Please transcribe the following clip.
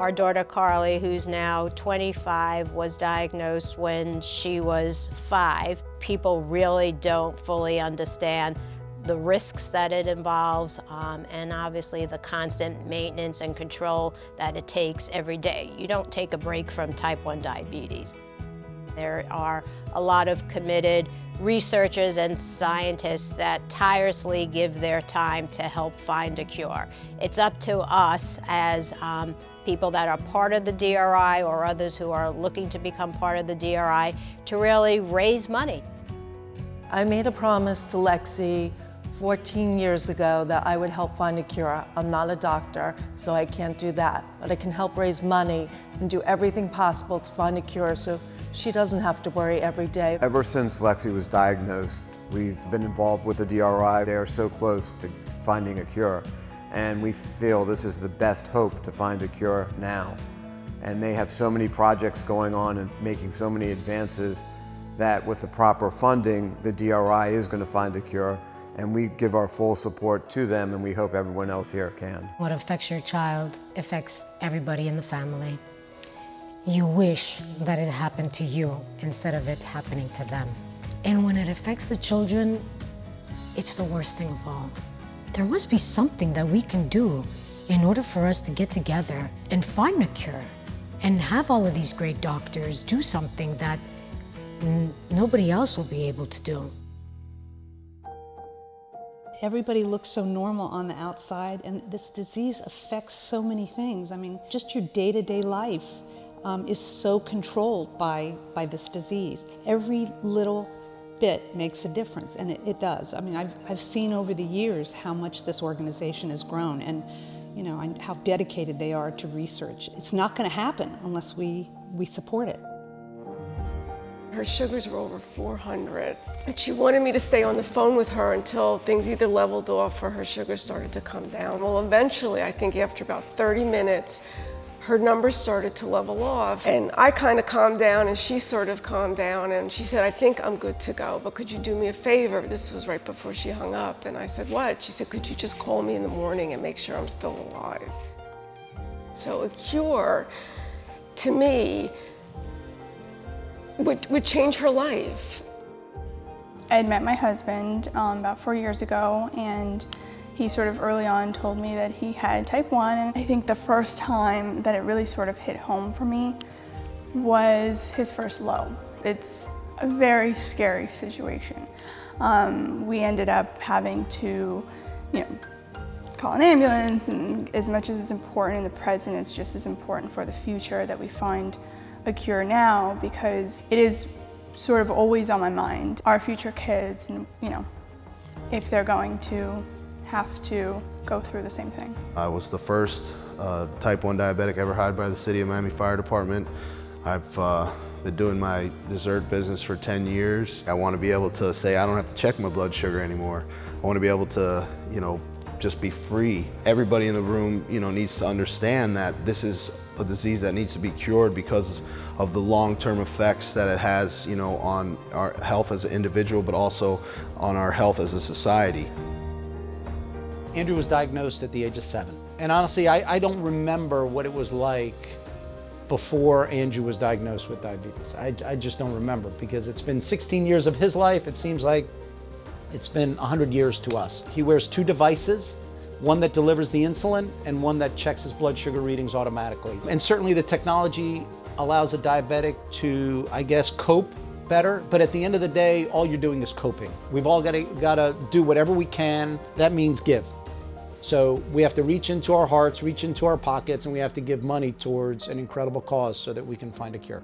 Our daughter Carly, who's now 25, was diagnosed when she was 5. People really don't fully understand the risks that it involves, and obviously the constant maintenance and control that it takes every day. You don't take a break from type 1 diabetes. There are a lot of committed researchers and scientists that tirelessly give their time to help find a cure. It's up to us as people that are part of the DRI or others who are looking to become part of the DRI to really raise money. I made a promise to Lexi 14 years ago that I would help find a cure. I'm not a doctor, so I can't do that, but I can help raise money and do everything possible to find a cure so she doesn't have to worry every day. Ever since Lexi was diagnosed, we've been involved with the DRI. They are so close to finding a cure, and we feel this is the best hope to find a cure now. And they have so many projects going on and making so many advances that with the proper funding, the DRI is going to find a cure. And we give our full support to them, and we hope everyone else here can. What affects your child affects everybody in the family. You wish that it happened to you instead of it happening to them. And when it affects the children, it's the worst thing of all. There must be something that we can do in order for us to get together and find a cure and have all of these great doctors do something that nobody else will be able to do. Everybody looks so normal on the outside, and this disease affects so many things. I mean, just your day-to-day life is so controlled by this disease. Every little bit makes a difference, and it does. I mean, I've seen over the years how much this organization has grown, and you know, and how dedicated they are to research. It's not going to happen unless we support it. Her sugars were over 400, and she wanted me to stay on the phone with her until things either leveled off or her sugar started to come down. Well, eventually, I think after about 30 minutes, her numbers started to level off, and I kind of calmed down and she sort of calmed down, and she said, I think I'm good to go, but could you do me a favor? This was right before she hung up, and I said, what? She said, could you just call me in the morning and make sure I'm still alive? So a cure, to me, would change her life. I had met my husband about 4 years ago, and he sort of early on told me that he had type 1, and I think the first time that it really sort of hit home for me was his first low. It's a very scary situation. We ended up having to, call an ambulance, and as much as it's important in the present, it's just as important for the future that we find a cure now, because it is sort of always on my mind. Our future kids, and if they're going to have to go through the same thing. I was the first type 1 diabetic ever hired by the City of Miami Fire Department. I've been doing my dessert business for 10 years. I want to be able to say I don't have to check my blood sugar anymore. I want to be able to, just be free. Everybody in the room, needs to understand that this is a disease that needs to be cured because of the long-term effects that it has, on our health as an individual, but also on our health as a society. Andrew was diagnosed at the age of 7. And honestly, I don't remember what it was like before Andrew was diagnosed with diabetes. I just don't remember, because it's been 16 years of his life. It seems like it's been 100 years to us. He wears 2 devices, one that delivers the insulin and one that checks his blood sugar readings automatically. And certainly the technology allows a diabetic to, cope better, but at the end of the day, all you're doing is coping. We've all got to do whatever we can. That means give. So we have to reach into our hearts, reach into our pockets, and we have to give money towards an incredible cause so that we can find a cure.